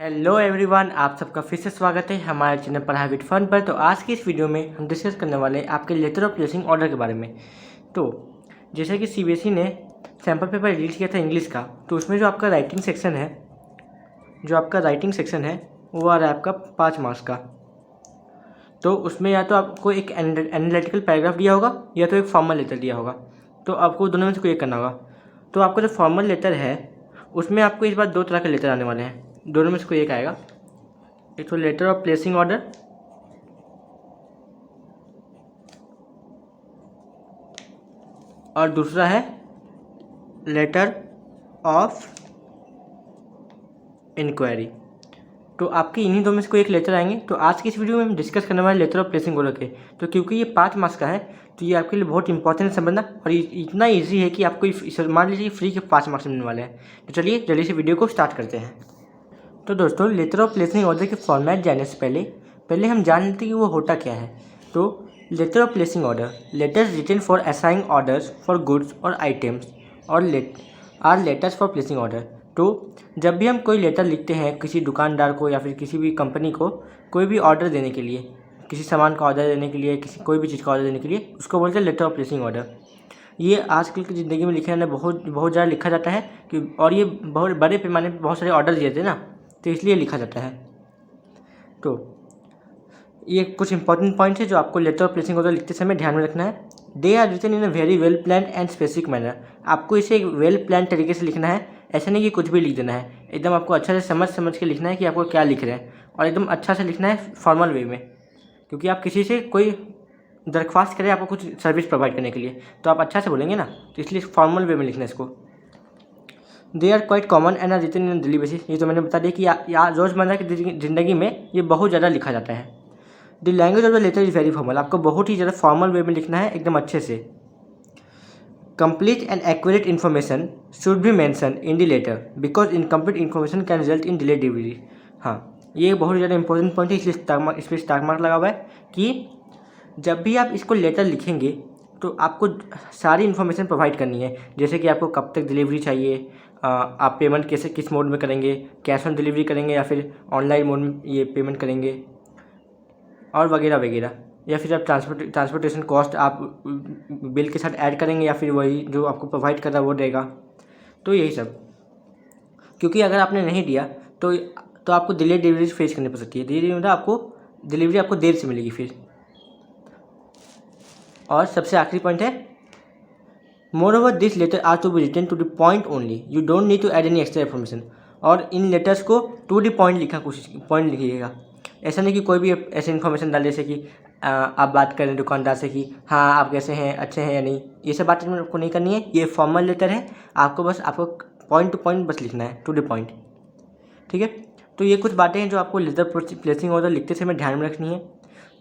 Hello everyone, आप सबका फिर से स्वागत है हमारे चैनल पढ़ाई विद फन पर। तो आज की इस वीडियो में हम डिस्कस करने वाले हैं आपके लेटर ऑफ प्लेसिंग ऑर्डर के बारे में। तो जैसे कि सीबीएसई ने सैम्पल पेपर रिलीज किया था इंग्लिश का, तो उसमें जो आपका राइटिंग सेक्शन है वो आ रहा है आपका 5 मार्क्स का। तो उसमें या तो आपको एक एनालिटिकल पैराग्राफ दिया होगा या तो एक फॉर्मल लेटर दिया होगा। तो आपको दोनों में से कोई एक करना होगा। तो आपका जो फॉर्मल लेटर है उसमें आपको इस बार 2 तरह के लेटर आने वाले हैं, दोनों में से कोई एक आएगा। एक तो लेटर ऑफ प्लेसिंग ऑर्डर और दूसरा है लेटर ऑफ इंक्वायरी। तो आपके इन्हीं दो में से कोई एक लेटर आएंगे। तो आज की इस वीडियो में हम डिस्कस करने वाले लेटर ऑफ प्लेसिंग ऑर्डर के। तो क्योंकि ये 5 मार्क्स का है तो ये आपके लिए बहुत इंपॉर्टेंट समझना, और इतना ईजी है कि आपको मान लीजिए फ्री के 5 मार्क्स मिलने वाले हैं। तो चलिए जल्दी से वीडियो को स्टार्ट करते हैं। तो दोस्तों, लेटर ऑफ प्लेसिंग ऑर्डर के फॉर्मेट जानने से पहले हम जान लेते हैं कि वो होता क्या है। तो letter of placing order, letters written for assigning orders for goods और आइटम्स और लेटर्स फॉर प्लेसिंग ऑर्डर। तो जब भी हम कोई लेटर लिखते हैं किसी दुकानदार को या फिर किसी भी कंपनी को कोई भी ऑर्डर देने के लिए, किसी सामान का ऑर्डर देने के लिए, कोई भी चीज़ का ऑर्डर देने के लिए, उसको बोलते हैं लेटर ऑफ प्लेसिंग ऑर्डर। ये आजकल की ज़िंदगी में लिखने में बहुत ज़्यादा लिखा जाता है कि, और ये बहुत बड़े पैमाने पर बहुत सारे ऑर्डर दिए थे ना, तो इसलिए लिखा जाता है। तो ये कुछ इंपॉर्टेंट पॉइंट्स है जो आपको लेटर ऑफ प्लेसिंग ऑर्डर लिखते समय ध्यान में रखना है। They are written in a very well plan and specific manner. आपको इसे एक वेल प्लान तरीके से लिखना है, ऐसा नहीं कि कुछ भी लिख देना है। एकदम आपको अच्छा से समझ के लिखना है कि आपको क्या लिख रहे हैं, और एकदम अच्छा से लिखना है फॉर्मल वे में, क्योंकि आप किसी से कोई दरख्वास्त करें आपको कुछ सर्विस प्रोवाइड करने के लिए, तो आप अच्छा से बोलेंगे ना, तो इसलिए फॉर्मल वे में लिखना है इसको। They are quite common and are written in daily basis. ये तो मैंने बता दिया कि रोज़मर्रा की ज़िंदगी में ये बहुत ज़्यादा लिखा जाता है। The language of the letter is very formal. आपको बहुत ही ज़्यादा फॉर्मल वे में लिखना है, एकदम अच्छे से। Complete and accurate information should be mention in the letter because incomplete information can result in delayed delivery. हाँ, ये बहुत ज़्यादा इंपॉर्टेंट पॉइंट है, इसलिए इस पर स्टार मार्क लगा हुआ है कि जब भी आप इसको लेटर लिखेंगे तो आपको सारी इन्फॉर्मेशन प्रोवाइड करनी है। जैसे कि आपको कब तक डिलीवरी चाहिए, आप पेमेंट किस मोड में करेंगे, कैश ऑन डिलीवरी करेंगे या फिर ऑनलाइन मोड में ये पेमेंट करेंगे, और वगैरह वगैरह। या फिर आप ट्रांसपोर्टेशन कॉस्ट आप बिल के साथ ऐड करेंगे या फिर वही जो आपको प्रोवाइड कर रहा है वो देगा। तो यही सब, क्योंकि अगर आपने नहीं दिया तो आपको डिले डिलीवरी फेस करनी पड़ सकती है। डिलीवरी मतलब आपको डिलीवरी आपको देर से मिलेगी फिर। और सबसे आखिरी पॉइंट है, moreover this letter are to be written to the point only, you don't need to add any extra information. और इन लेटर्स को टू द पॉइंट लिखिएगा। ऐसा नहीं कि कोई भी ऐसे इन्फॉर्मेशन डाल, जैसे कि आप बात करें दुकानदार से कि हाँ आप कैसे हैं, अच्छे हैं या नहीं, ये सब बातें आपको नहीं करनी है। ये फॉर्मल लेटर है, आपको पॉइंट टू पॉइंट बस लिखना है, टू द पॉइंट। ठीक है, तो ये कुछ बातें हैं जो आपको लेटर प्लेसिंग ऑर्डर लिखते समय ध्यान में रखनी है।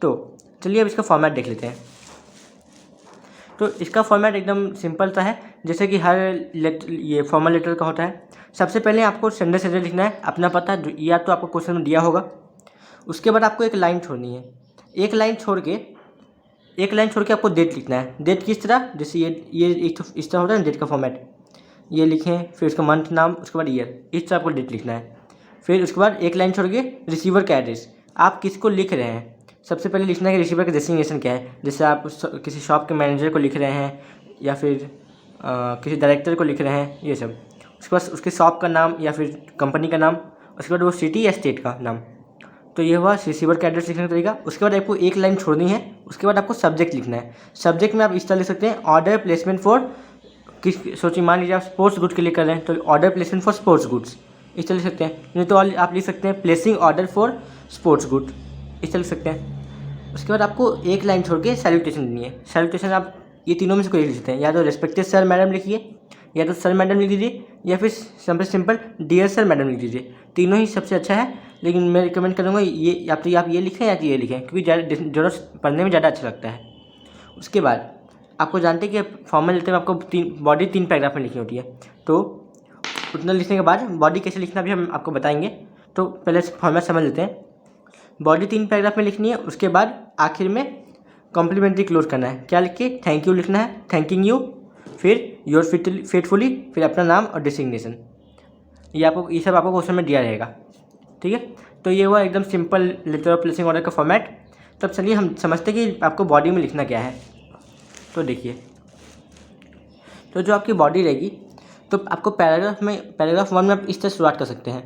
तो चलिए अब इसका फॉर्मेट देख लेते हैं। तो इसका फॉर्मेट एकदम सिंपल सा है, जैसे कि हर ये फॉर्मल लेटर का होता है। सबसे पहले आपको सेंडर से लिखना है अपना पता, या तो आपको क्वेश्चन में दिया होगा। उसके बाद आपको एक लाइन छोड़नी है। एक लाइन छोड़ के आपको डेट लिखना है। डेट किस तरह, जैसे ये इस तरह होता है ना डेट का फॉर्मेट, ये लिखें, फिर उसका मंथ नाम, उसके बाद ईयर, इस तरह आपको डेट लिखना है। फिर उसके बाद एक लाइन छोड़ के रिसीवर का एड्रेस, आप किसको लिख रहे हैं सबसे पहले लिखना है कि रिसीवर का डेस्टिनेशन क्या है। जैसे आप किसी शॉप के मैनेजर को लिख रहे हैं या फिर किसी डायरेक्टर को लिख रहे हैं, ये सब। उसके बाद उसके शॉप का नाम या फिर कंपनी का नाम, उसके बाद वो सिटी या स्टेट का नाम। तो ये हुआ रिसीवर का एड्रेस लिखने का तरीका। उसके बाद आपको एक लाइन छोड़नी है, उसके बाद आपको सब्जेक्ट लिखना है। सब्जेक्ट में आप इस तरह लिख सकते हैं, ऑर्डर प्लेसमेंट फॉर सोचिए मान लीजिए आप स्पोर्ट्स गुड्स के लिए कर रहे हैं तो order placement for sports goods, इस तरह लिख सकते हैं। नहीं तो आप लिख सकते हैं placing order for sports good, इस तरह लिख सकते हैं। उसके बाद आपको एक लाइन छोड़ के सैल्यूटेशन देनी है। सैल्यूटेशन आप ये तीनों में से कोई लिख सकते हैं, या तो रेस्पेक्टेड सर मैडम लिखिए, या तो सर मैडम लिख दीजिए, या फिर सिंपल डियर सर मैडम लिख दीजिए। तीनों ही सबसे अच्छा है, लेकिन मैं रिकमेंड करूँगा ये आप ये लिखें या तो ये लिखें, क्योंकि ज़्यादा पढ़ने में ज़्यादा अच्छा लगता है। उसके बाद आपको जानते हैं कि फॉर्मल लेटर में आपको बॉडी 3 पैराग्राफ में लिखनी होती है। तो उतना लिखने के बाद बॉडी कैसे लिखना भी हम आपको बताएंगे। तो पहले फॉर्मेट समझ लेते हैं। बॉडी 3 पैराग्राफ में लिखनी है। उसके बाद आखिर में कॉम्प्लीमेंट्री क्लोज करना है। क्या लिख के थैंक यू लिखना है, थैंकिंग यू, फिर योर फेथफुली, फिर अपना नाम और डेसिग्नेशन। ये सब आपको क्वेश्चन में दिया रहेगा। ठीक है। तो ये हुआ एकदम simple letter of placing order का फॉर्मेट। तब चलिए हम समझते हैं कि आपको बॉडी में लिखना क्या है। तो देखिए, तो जो आपकी बॉडी रहेगी, तो आपको पैराग्राफ 1 में आप इस तरह शुरुआत कर सकते हैं।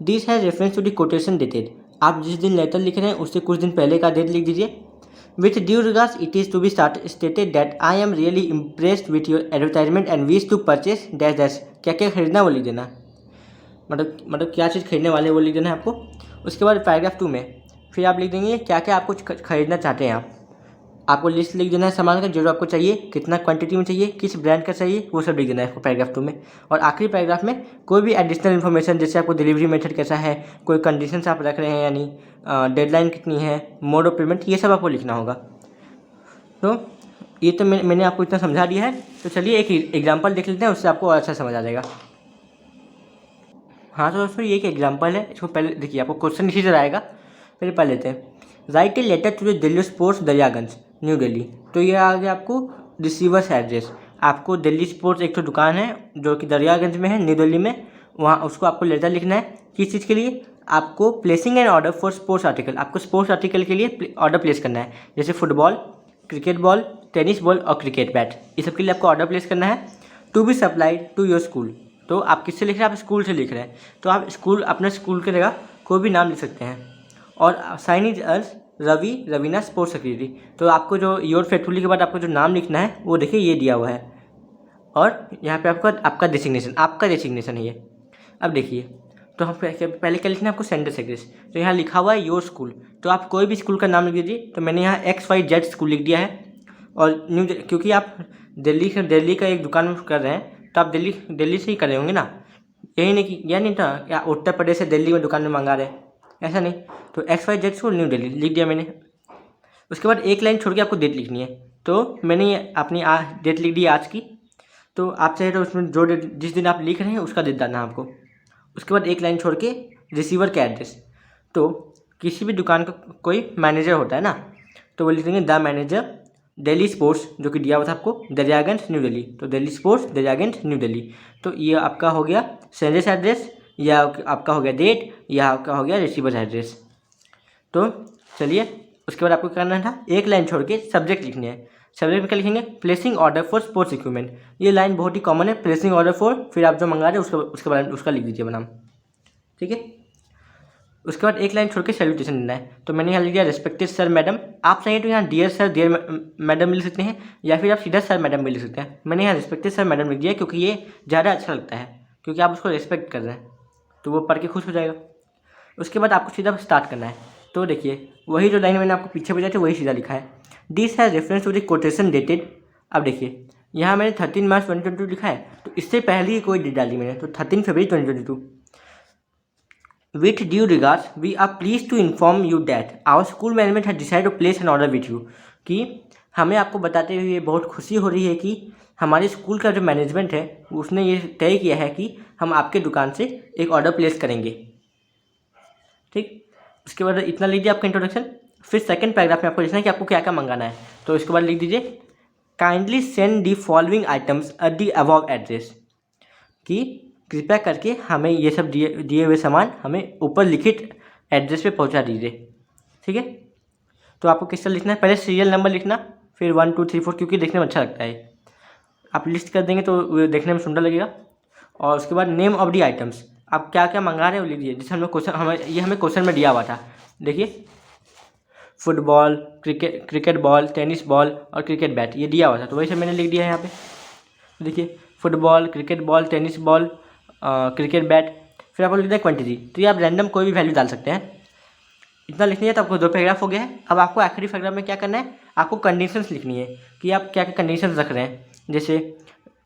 This has reference to the quotation dated. आप जिस दिन लेटर लिख रहे हैं उससे कुछ दिन पहले का डेट लिख दीजिए। With due regards it is to be stated that I am really impressed with your advertisement and wish to purchase dash dash. क्या क्या खरीदना वो लिख देना, मतलब क्या चीज़ खरीदने वाले वो लिख देना है आपको। उसके बाद पैराग्राफ 2 में फिर आप लिख देंगे क्या क्या आपको खरीदना चाहते हैं। आपको लिस्ट लिख देना है सामान का जो आपको चाहिए, कितना क्वांटिटी में चाहिए, किस ब्रांड का चाहिए, वो सब लिख देना है आपको पैराग्राफ 2 में। और आखिरी पैराग्राफ में कोई भी एडिशनल इन्फॉर्मेशन, जैसे आपको डिलीवरी मेथड कैसा है, कोई कंडीशंस आप रख रहे हैं यानी डेडलाइन कितनी है, मोड ऑफ पेमेंट, ये सब आपको लिखना होगा। तो ये तो मैंने आपको इतना समझा दिया है। तो चलिए एक एग्जाम्पल देख लेते हैं, उससे आपको अच्छा समझ आ जाएगा। हाँ तो दोस्तों ये एक एग्जाम्पल है, इसको पहले देखिए, आपको क्वेश्चन इसी तरह आएगा। पहले पढ़ लेते हैं। Write a letter to the Delhi sports Daryaganj New Delhi. तो ये आ गया आपको रिसीवर्स एड्रेस। आपको दिल्ली स्पोर्ट्स एक तो दुकान है जो कि दरियागंज में है, न्यू दिल्ली में, वहाँ उसको आपको लेटर लिखना है। किस चीज़ के लिए? आपको placing an order for sports article. आपको स्पोर्ट्स आर्टिकल के लिए ऑर्डर प्लेस करना है, जैसे football, cricket ball, tennis ball और क्रिकेट बैट, ये सब के लिए आपको ऑर्डर प्लेस करना है। To be supplied to your school. तो आप किससे लिख रहे हैं? आप स्कूल से लिख रहे हैं, तो आप स्कूल, अपने स्कूल की जगह कोई भी नाम लिख सकते हैं। और sign is yours Ravi Raveena sports secretary. तो आपको जो योर फेथफुली के बाद आपको जो नाम लिखना है वो देखिए ये दिया हुआ है, और यहाँ पे आपका डेसिग्नेशन है ये। अब देखिए, तो हम पहले क्या लिखना है आपको? Sender's address. तो यहाँ लिखा हुआ है योर स्कूल, तो आप कोई भी स्कूल का नाम लिख दीजिए। तो मैंने यहाँ XYZ स्कूल लिख दिया है। और न्यू, क्योंकि आप दिल्ली का एक दुकान में कर रहे हैं, तो आप दिल्ली से ही कर रहे होंगे ना, यही नहीं कि यह नहीं था या उत्तर प्रदेश से दिल्ली में दुकान में मंगा रहे, ऐसा नहीं। तो XYZ स्कूल न्यू दिल्ली लिख दिया मैंने। उसके बाद एक लाइन छोड़ के आपको डेट लिखनी है। तो मैंने ये अपनी डेट लिख दी आज की। तो आप चाहे तो उसमें जो डेट जिस दिन आप लिख रहे हैं उसका डेट डालना है आपको। उसके बाद एक लाइन छोड़ के रिसीवर का एड्रेस। तो किसी भी दुकान का कोई मैनेजर होता है ना, तो वो लिख देंगे द मैनेजर दिल्ली स्पोर्ट्स, जो कि दिया हुआ था आपको, दरियागंज न्यू दिल्ली। तो दिल्ली स्पोर्ट्स दरियागंज न्यू दिल्ली। तो ये आपका हो गया सेंडर्स एड्रेस, या आपका हो गया डेट, या आपका हो गया रिसीवर एड्रेस। तो चलिए, उसके बाद आपको क्या करना था? एक लाइन छोड़ के सब्जेक्ट लिखनी है। सब्जेक्ट में क्या लिखेंगे? Placing order for sports equipment. ये लाइन बहुत ही कॉमन है, प्लेसिंग ऑर्डर फॉर, फिर आप जो मंगा रहे हैं उसके बाद उसका लिख दीजिए बनाम, ठीक है। उसके बाद एक लाइन छोड़ के सैल्यूटेशन देना है। तो मैंने यहाँ लिख दिया रिस्पेक्टेड सर मैडम। आप चाहिए तो यहाँ डियर सर डियर मैडम भी लिख सकते हैं, या फिर आप सीधा सर मैडम भी लिख सकते हैं। मैंने यहाँ रिस्पेक्टेड सर मैडम लिख दिया क्योंकि ये ज़्यादा अच्छा लगता है, क्योंकि आप उसको रिस्पेक्ट कर रहे हैं, तो वो पढ़ के खुश हो जाएगा। उसके बाद आपको सीधा स्टार्ट करना है। तो देखिए, वही जो लाइन मैंने आपको पीछे बताई थी वही सीधा लिखा है। This has reference to the quotation dated. अब देखिए, यहाँ मैंने 13 मार्च 2022 लिखा है, तो इससे पहले ही कोई डेट डाली मैंने, तो 13 फरवरी 2022। With due regards we are please to inform you that our school management has decide to place an order with you. कि हमें आपको बताते हुए बहुत खुशी हो रही है कि हमारे स्कूल का जो मैनेजमेंट है उसने ये तय किया है कि हम आपके दुकान से एक ऑर्डर प्लेस करेंगे, ठीक। उसके बाद इतना लिख दिया आपका इंट्रोडक्शन। फिर सेकंड पैराग्राफ में आपको लिखना है कि आपको क्या क्या मंगाना है। तो इसके बाद लिख दीजिए kindly send the following items at the above address. कि कृपया करके हमें ये सब दिए हुए सामान हमें ऊपर लिखित एड्रेस पे पहुंचा दीजिए, ठीक है। तो आपको किस तरह लिखना है? पहले सीरियल नंबर लिखना, फिर 1 2 3 4, क्योंकि देखने में अच्छा लगता है। आप लिस्ट कर देंगे तो देखने में सुंदर लगेगा। और उसके बाद नेम ऑफ दी आइटम्स, आप क्या क्या मंगा रहे हो लिख दीजिए। जैसे हमें क्वेश्चन में दिया हुआ था, देखिए football, cricket ball, tennis ball और क्रिकेट बैट, ये दिया हुआ था, तो वही सब मैंने लिख दिया है यहाँ पे। देखिए football, cricket ball, tennis ball, cricket bat, फिर आपको लिखना है क्वांटिटी। तो ये आप रैंडम कोई भी वैल्यू डाल सकते हैं। इतना लिखनी है तो आपको 2 पैराग्राफ हो गया है। अब आपको आखिरी पैराग्राफ में क्या करना है? आपको कंडीशंस लिखनी है कि आप क्या क्या कंडीशंस रख रहे हैं। जैसे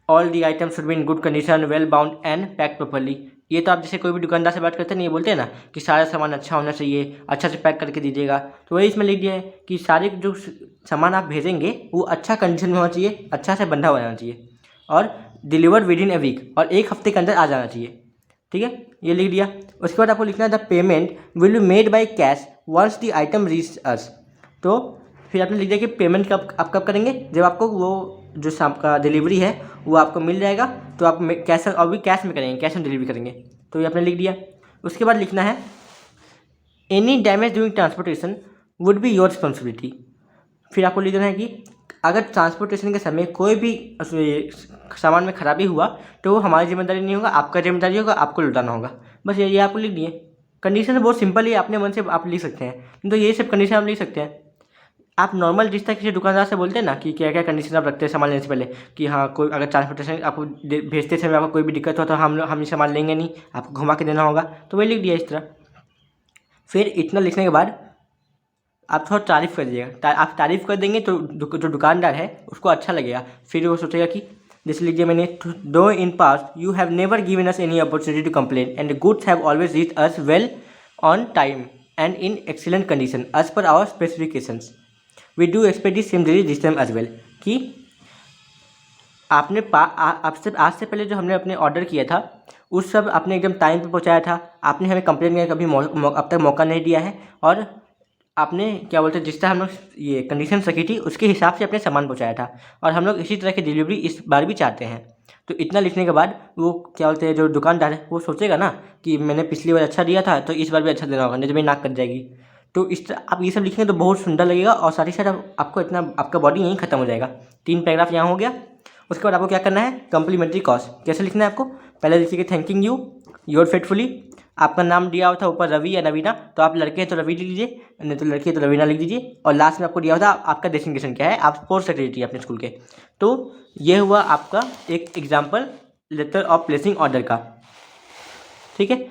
all the item should be in good condition, well bound and packed properly. ये तो आप जैसे कोई भी दुकानदार से बात करते हैं, नहीं बोलते हैं ना कि सारा सामान अच्छा होना चाहिए, अच्छा से पैक करके दीजिएगा। तो वही इसमें लिख दिया है कि सारे जो सामान आप भेजेंगे वो अच्छा कंडीशन में होना चाहिए, अच्छा से बंधा हुआ रहना चाहिए, और deliver within a week, और 1 हफ्ते के अंदर आ जाना चाहिए, ठीक है। ये लिख दिया। उसके बाद आपको लिखना है the payment will be made by cash once the item reach us. तो फिर आपने लिख दिया कि पेमेंट आप कब करेंगे? जब आपको वो जो आपका डिलीवरी है वो आपको मिल जाएगा, तो आप कैश में करेंगे, कैश ऑन डिलीवरी करेंगे। तो ये आपने लिख दिया। उसके बाद लिखना है any damage during transportation would be your responsibility. फिर आपको लिख देना है कि अगर ट्रांसपोर्टेशन के समय कोई भी सामान में खराबी हुआ तो वो हमारी जिम्मेदारी नहीं होगा, आपका जिम्मेदारी होगा, आपको लौटाना होगा। बस ये आपको लिख दिए। कंडीशन बहुत सिंपल ही अपने मन से आप लिख सकते हैं, तो ये सब कंडीशन आप लिख सकते हैं। आप नॉर्मल जिस तरह किसी दुकानदार से बोलते हैं ना कि क्या क्या कंडीशन आप रखते हैं सामान लेने से पहले, कि हाँ कोई अगर ट्रांसपोर्टेशन आपको भेजते समय आपको कोई भी दिक्कत हो तो हम ये सामान लेंगे नहीं, आपको घुमा के देना होगा, तो वही लिख दिया इस तरह। फिर इतना लिखने के बाद आप थोड़ा तारीफ़ कर दीजिएगा। आप तारीफ़ कर देंगे तो जो दुकानदार है उसको अच्छा लगेगा। फिर वो सोचेगा कि जैसे लीजिए मैंने, though in past you have never given us any opportunity to complain and the goods have always reach us well on time and in excellent condition as per our specifications. We do expect this same delivery this time as well. कि आपने आपसे आज से पहले जो हमने अपने order किया था उस सब आपने एकदम टाइम पे पहुंचाया था, आपने हमें कंप्लेन करने का कभी अब तक मौका नहीं दिया है, और आपने क्या बोलते हैं जिस तरह हम लोग ये कंडीशन रखी थी उसके हिसाब से अपने सामान पहुंचाया था, और हम लोग इसी तरह की डिलीवरी इस बार भी चाहते हैं। तो इतना लिखने के बाद वो क्या बोलते हैं जो दुकानदार है वो सोचेगा ना कि मैंने पिछली बार अच्छा दिया था तो इस बार भी अच्छा देना होगा, नहीं तो मेरी नाक कट जाएगी। तो इस तरह आप ये सब लिखेंगे तो बहुत सुंदर लगेगा, और साथ ही साथ आपको इतना आपका बॉडी यहीं खत्म हो जाएगा। 3 पैराग्राफ यहाँ हो गया। उसके बाद आपको क्या करना है, कम्प्लीमेंट्री कॉस्ट कैसे लिखना है आपको, पहले लिखिए थैंकिंग यू योर फेटफुली। आपका नाम दिया हुआ था ऊपर रवि या नवीना, तो आप लड़के हैं तो रवि लिख लीजिए, नहीं तो लड़की है तो रवीना लिख दीजिए, और लास्ट में आपको दिया हुआ था आपका डेजिग्नेशन क्या है, आप स्पोर्ट्स सेक्रेटरी अपने स्कूल के। तो ये हुआ आपका एक example letter of placing order का। ठीक है।